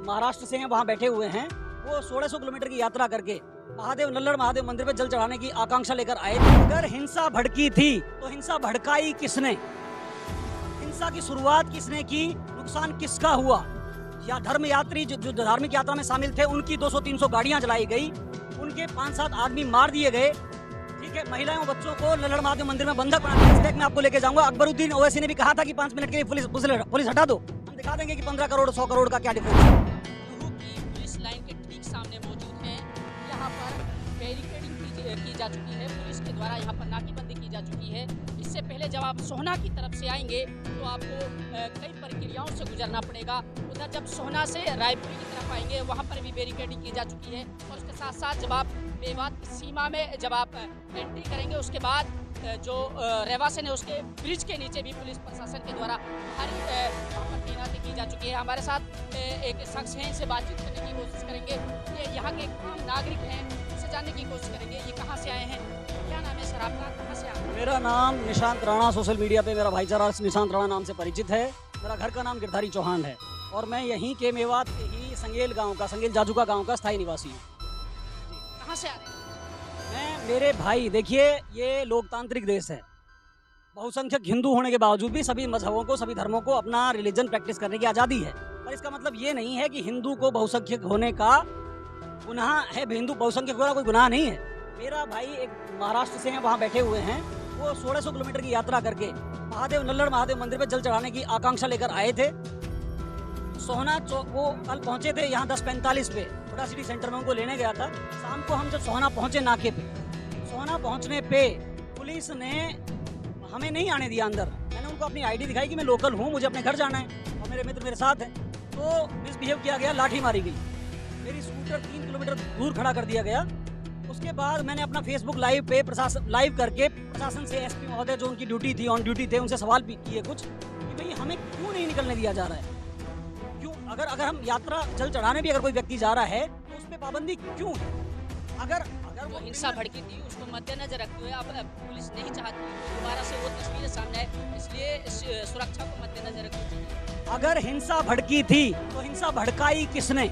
महाराष्ट्र से हैं, वहाँ बैठे हुए हैं। वो 1600 किलोमीटर की यात्रा करके महादेव नल्लड़ महादेव मंदिर पे जल चढ़ाने की आकांक्षा लेकर आए थे। अगर हिंसा भड़की थी तो हिंसा भड़काई किसने? हिंसा की शुरुआत किसने की? नुकसान किसका हुआ? या धर्म यात्री जो धार्मिक यात्रा में शामिल थे उनकी 200-300 गाड़ियां जलाई गई, उनके 5-7 आदमी मार दिए गए। ठीक है, महिलाओं बच्चों को नल्लड़ महादेव मंदिर में बंधक बना दिया। मैं आपको लेके जाऊंगा। अकबरुद्दीन ओवैसी ने भी कहा था कि 5 मिनट के लिए पुलिस हटा दो, हम दिखा देंगे कि 15 करोड़ 100 करोड़ का क्या डिफरेंस है। जुहू की पुलिस लाइन के ठीक सामने मौजूद हैं। यहाँ पर बैरिकेडिंग की जा चुकी है, पुलिस के द्वारा यहाँ पर नाकेबंदी की जा चुकी है। इससे पहले जब आप सोहना की तरफ से आएंगे तो आपको कई प्रक्रियाओं से गुजरना पड़ेगा। उधर जब सोहना से रायपुर की तरफ आएंगे वहाँ पर भी बैरिकेडिंग की जा चुकी है। और उसके साथ साथ जब आप मेवात की सीमा में जब आप एंट्री करेंगे उसके बाद जो रेवासन है उसके ब्रिज के नीचे भी पुलिस प्रशासन के द्वारा भारी वहाँ पर तैनाती की जा चुकी है। हमारे साथ एक शख्स हैं, इनसे बातचीत करने की कोशिश करेंगे। ये यहाँ के एक आम नागरिक हैं, इनसे जानने की कोशिश करेंगे ये कहाँ से आए हैं, क्या नाम है सर आपका, कहाँ से आए हैं? मेरा नाम निशांत राणा, सोशल मीडिया पे मेरा भाईचारा निशांत राणा नाम से परिचित है। मेरा घर का नाम गिरधारी चौहान है और मैं यहीं के मेवात के ही संगेल जाजुका गाँव का स्थायी निवासी हूँ। कहाँ से आ रहे हैं? मेरे भाई देखिए, ये लोकतांत्रिक देश है। बहुसंख्यक हिंदू होने के बावजूद भी सभी मजहबों को, सभी धर्मों को अपना रिलीजन प्रैक्टिस करने की आज़ादी है। पर इसका मतलब ये नहीं है कि हिंदू को बहुसंख्यक होने का गुनाह है। हिंदू बहुसंख्यक होना कोई गुनाह नहीं है। मेरा भाई एक महाराष्ट्र से हैं, वहाँ बैठे हुए हैं। वो 1600 किलोमीटर की यात्रा करके नल्लड़ महादेव मंदिर पे जल चढ़ाने की आकांक्षा लेकर आए थे। सोहना चौक वो कल पहुँचे थे यहाँ 10:45 पे, बड़ा सिटी सेंटर में उनको लेने गया था। शाम को हम जब सोहना पहुँचे नाके पे, सोहना पहुँचने पे पुलिस ने हमें नहीं आने दिया अंदर। मैंने उनको अपनी आईडी दिखाई कि मैं लोकल हूँ, मुझे अपने घर जाना है और मेरे मित्र मेरे साथ हैं। तो मिसबिहेव किया गया, लाठी मारी गई, मेरी स्कूटर 3 किलोमीटर दूर खड़ा कर दिया गया। उसके बाद मैंने अपना फेसबुक लाइव पे लाइव करके प्रशासन से, एसपी महोदय जो उनकी ड्यूटी थी, ऑन ड्यूटी थे, उनसे सवाल भी किए कुछ कि भाई हमें क्यों नहीं निकलने दिया जा रहा है, क्यों अगर हम यात्रा जल चढ़ाने भी अगर कोई व्यक्ति जा रहा है तो उस पर पाबंदी क्यों है? अगर वो हिंसा भड़की थी उसको मद्देनजर रखते हुए अब पुलिस नहीं चाहती दोबारा से वो तस्वीरें सामने आए, इसलिए सुरक्षा को मद्देनजर रखना चाहिए। अगर हिंसा भड़की थी तो हिंसा भड़काई किसने?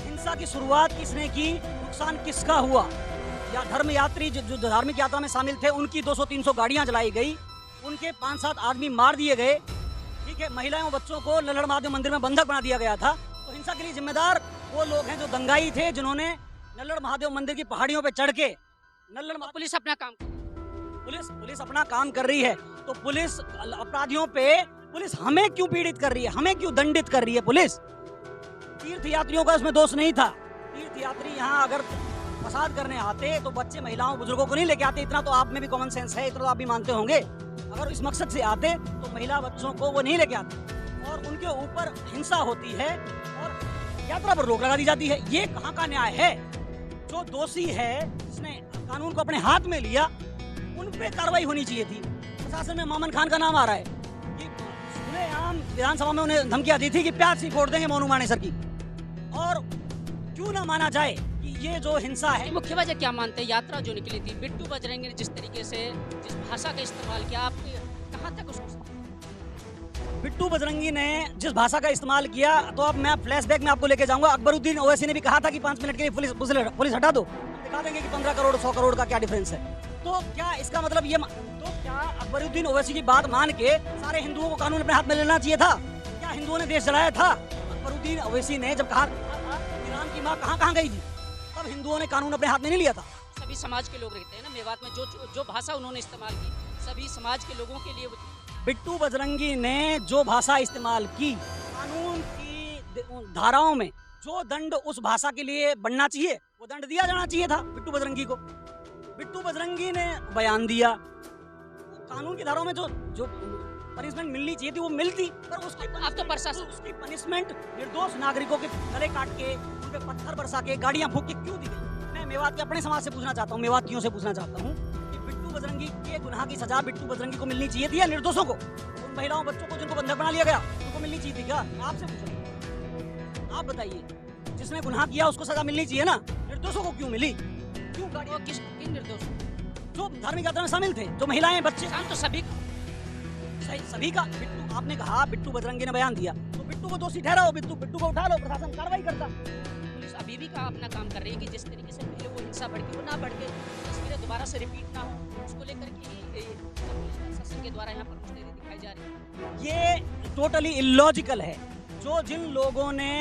हिंसा की शुरुआत किसने की? नुकसान किसका हुआ? या धर्म यात्री जो धार्मिक यात्रा में शामिल थे उनकी 200-300 गाड़ियां जलाई गई, उनके 5-7 आदमी मार दिए गए। ठीक है, महिलाओं बच्चों को नल्लड़ महादेव मंदिर में बंधक बना दिया गया था। तो हिंसा के लिए जिम्मेदार वो लोग हैं जो दंगाई थे, जिन्होंने नल्लड़ महादेव मंदिर की पहाड़ियों पे चढ़ के पुलिस अपना काम पुलिस अपना काम कर रही है। तो पुलिस अपराधियों पे, पुलिस हमें क्यों पीड़ित कर रही है, हमें क्यों दंडित कर रही है? पुलिस तीर्थ यात्रियों का इसमें दोष नहीं था। तीर्थ यात्री यहाँ अगर फसाद करने आते तो बच्चे महिलाओं बुजुर्गों को नहीं लेके आते। इतना तो आप में भी कॉमन सेंस है, इतना तो आप भी मानते होंगे। अगर इस मकसद से आते तो महिला बच्चों को वो नहीं लेके आते और उनके ऊपर हिंसा होती है और यात्रा पर रोक लगा दी जाती है। ये कहाँ का न्याय है? जो दोषी है, जिसने कानून को अपने हाथ में लिया, उन पे कार्रवाई होनी चाहिए थी। प्रशासन में मामन खान का नाम आ रहा है कि खुलेआम विधानसभा में उन्हें धमकियां दी थी कि प्याज सी फोड़ देंगे मोनू मानेसर की। और क्यों ना माना जाए कि ये जो हिंसा है, मुख्य वजह क्या मानते हैं? यात्रा जो निकली थी, बिट्टू बजरंगी ने जिस तरीके से जिस भाषा का इस्तेमाल किया, आप कहाँ तक उसको? बिट्टू बजरंगी ने जिस भाषा का इस्तेमाल किया, तो अब मैं फ्लैशबैक में आपको लेके जाऊंगा। अकबरुद्दीन ओवैसी ने भी कहा था कि 5 मिनट के लिए पुलिस हटा दो, हम दिखा देंगे कि 15 करोड़ 100 करोड़ का क्या डिफरेंस है। तो क्या इसका मतलब ये, तो क्या अकबरुद्दीन ओवैसी की बात मान के सारे हिंदुओं को कानून अपने हाथ में लेना चाहिए था? क्या हिंदुओं ने देश जलाया था? अकबरुद्दीन ओवैसी ने जब कहा ईरान की माँ कहाँ गई थी, तब हिंदुओं ने कानून अपने हाथ में नहीं लिया था। सभी समाज के लोग रहते हैं ना मेवात में, जो भाषा उन्होंने इस्तेमाल की सभी समाज के लोगों के लिए। बिट्टू बजरंगी ने जो भाषा इस्तेमाल की, कानून की धाराओं में जो दंड उस भाषा के लिए बनना चाहिए वो दंड दिया जाना चाहिए था बिट्टू बजरंगी को। बिट्टू बजरंगी ने बयान दिया, कानून की धाराओं में जो पनिशमेंट मिलनी चाहिए थी वो मिलती, पर उसकी अब तो प्रशासन उसकी पनिशमेंट निर्दोष नागरिकों के गले काट के, उन पे पत्थर बरसा के, गाड़ियां फूंक के क्यों दी गई? मैं मेवात के अपने समाज से पूछना चाहता हूँ, मेवातियों से पूछना चाहता हूँ कि बिट्टू बजरंगी के गुनाह की सजा बिट्टू बजरंगी को मिलनी चाहिए थी या निर्दोषों को? उन महिलाओं बच्चों को जिनको बंधक बना लिया गया उनको मिलनी चाहिए थी क्या? आपसे पूछो, आप बताइए। जिसने गुनाह किया उसको सजा मिलनी चाहिए ना, निर्दोषों को क्यों मिली? क्यों गाड़ियां? किन निर्दोष? जो धार्मिक यात्रा में शामिल थे, जो महिलाएं बच्चे, तो सभी का बिट्टू, आपने कहा बिट्टू बजरंगी ने बयान दिया, तो बिट्टू को दोषी ठहराओ, बिट्टू को उठा लो, प्रशासन कार्रवाई करता। पुलिस अभी भी का अपना काम कर रही है कि जिस तरीके से पहले वो हिंसा भड़की वो ना भड़के, तस्वीरें दोबारा से रिपीट ना हो, उसको लेकर के ही पुलिस प्रशासन के द्वारा यहाँ पर मुस्तैदी दिखाई जा रही है। ये टोटली इलॉजिकल है। जो जिन लोगों ने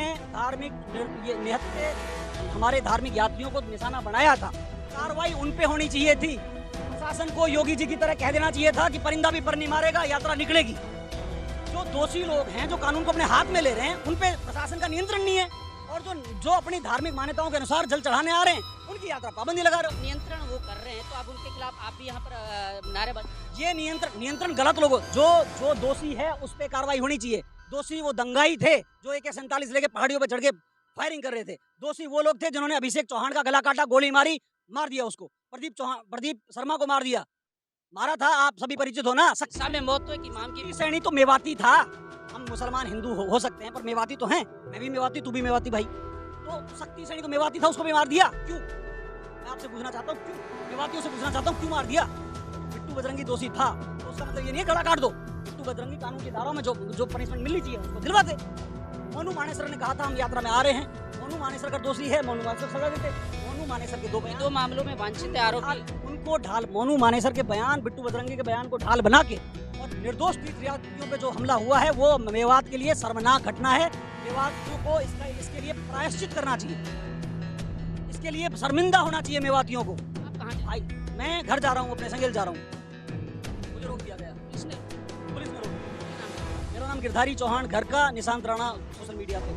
हमारे धार्मिक यात्रियों को निशाना बनाया था, कार्रवाई उन पे होनी चाहिए थी। प्रशासन को योगी जी की तरह कह देना चाहिए था कि परिंदा भी पर नहीं मारेगा, यात्रा निकलेगी। जो दोषी लोग हैं, जो कानून को अपने हाथ में ले रहे हैं, उन पे प्रशासन का नियंत्रण नहीं है, और जो अपनी धार्मिक मान्यताओं के अनुसार जल चढ़ाने आ रहे हैं, उनकी यात्रा पाबंदी लगा रहे हो। नियंत्रण वो कर रहे हैं, तो अब उनके खिलाफ आप भी यहाँ पर नारेबाजी। ये नियंत्रण गलत लोगों, जो दोषी है उस पर कार्रवाई होनी चाहिए। दोषी वो दंगाई थे जो AK-47 लेके पहाड़ियों पर चढ़ के फायरिंग कर रहे थे। दोषी वो लोग थे जिन्होंने अभिषेक चौहान का गला काटा, गोली मारी, मार दिया उसको। प्रदीप शर्मा को मार दिया, मारा था, आप सभी परिचित हो ना। सामने मौत तो एक इमाम की श्रेणी तो मेवाती था। हम मुसलमान हिंदू हो सकते हैं, पर मेवाती तो हैं। मैं भी मेवाती, तू भी मेवाती भाई। तो शक्ति श्रेणी तो मेवाती था, उसको भी मार दिया क्यों? मैं आपसे पूछना चाहता हूँ, क्यों? मेवातियों से पूछना चाहता हूँ, क्यों मार दिया? बिट्टू बजरंगी दोषी था, तो उसका मतलब ये नहीं है गला काट दो। बिट्टू बजरंगी कानून के दायरों में जो पनिशमेंट मिलनी चाहिए उसको दिलवाते। मोनू मानेसर ने कहा था हम यात्रा में आ रहे हैं, मोनू मानेसर का दोषी है, मोनू मानेसर सजा देते। मोनू मानेसर के दो मामलों में वांछित आरोपी उनको ढाल, मोनू मानेसर के बयान, बिट्टू बजरंगी के बयान को ढाल बना के और निर्दोष तीर्थयात्रियों पे जो हमला हुआ है, वो मेवात के लिए शर्मनाक घटना है। मेवातियों को इसके लिए प्रायश्चित करना चाहिए, इसके लिए शर्मिंदा होना चाहिए मेवातियों को। आप कहाँ भाई मैं घर जा रहा हूँ, अपने संगेल जा रहा हूँ, मुझे रोक दिया गया, पुलिस ने रोक दिया। मेरा नाम गिरधारी चौहान, घर का निशांत राणा सोशल मीडिया पे।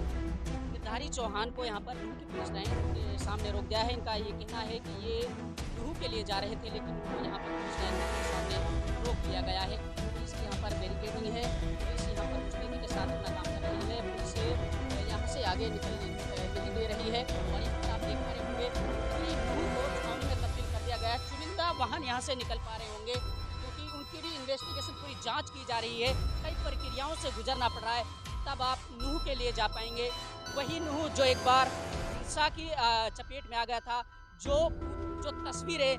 गिरधारी चौहान को यहाँ पर नूह की पुलिस लाइन के सामने रोक दिया है। इनका ये कहना है कि ये नूह के लिए जा रहे थे, लेकिन उनको यहाँ पर पुलिस लाइन के सामने रोक दिया गया है। पुलिस की यहाँ पर बैरिकेडिंग है, पुलिस यहाँ पर मुस्तैदी के साथ अपना काम कर रही है, पुलिस यहाँ से आगे निकलने नहीं दे रही है। और यहाँ पर आप देख पा रहे होंगे कि नूह को छावनी में तब्दील कर दिया गया है। चुनिंदा वाहन यहाँ से निकल पा रहे होंगे, क्योंकि उनकी भी इन्वेस्टिगेशन पूरी जाँच की जा रही है, कई प्रक्रियाओं से गुजरना पड़ रहा है, तब आप नूह के लिए जा पाएंगे। वही नूह जो एक बार हिंसा की चपेट में आ गया था, जो तस्वीरें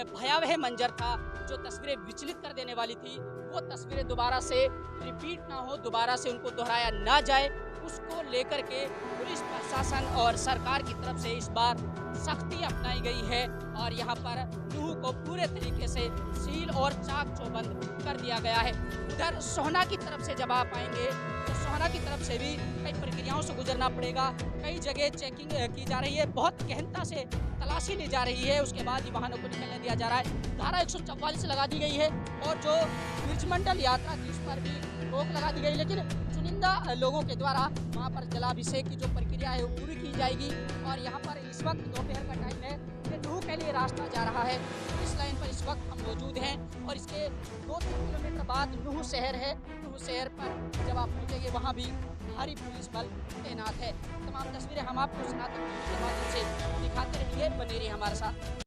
भयावह मंजर था, जो तस्वीरें विचलित कर देने वाली थी, वो तस्वीरें दोबारा से रिपीट ना हो, दोबारा से उनको दोहराया ना जाए, उसको लेकर के पुलिस प्रशासन और सरकार की तरफ से इस बार सख्ती अपनाई गई है। और यहाँ पर नूह को पूरे तरीके से सील और चाक चौबंद कर दिया गया है। उधर सोहना की तरफ से जब आप आएंगे तो सोहना की तरफ से भी कई प्रक्रियाओं से गुजरना पड़ेगा, कई जगह चेकिंग की जा रही है, बहुत गहनता से तलाशी ली जा रही है, उसके बाद ही वाहनों को निकलने दिया जा रहा है। धारा 144 लगा दी गई है और जो ब्रिजमंडल यात्रा थी उस पर भी रोक लगा दी गई, लेकिन चुनिंदा लोगों के द्वारा वहाँ पर जलाभिषेक की जो प्रक्रिया है वो पूरी की जाएगी। और यहाँ पर इस वक्त दोपहर का टाइम है, नूह के लिए रास्ता जा रहा है। इस लाइन पर इस वक्त हम मौजूद हैं और इसके 2-3 किलोमीटर बाद नूह शहर है। नूह शहर पर जब आप पहुँचेंगे वहाँ भी भारी पुलिस बल तैनात है। तमाम तस्वीरें हम आपको सनातन न्यूज़ के माध्यम से दिखाते रहेंगे, बने रहिए हमारे साथ।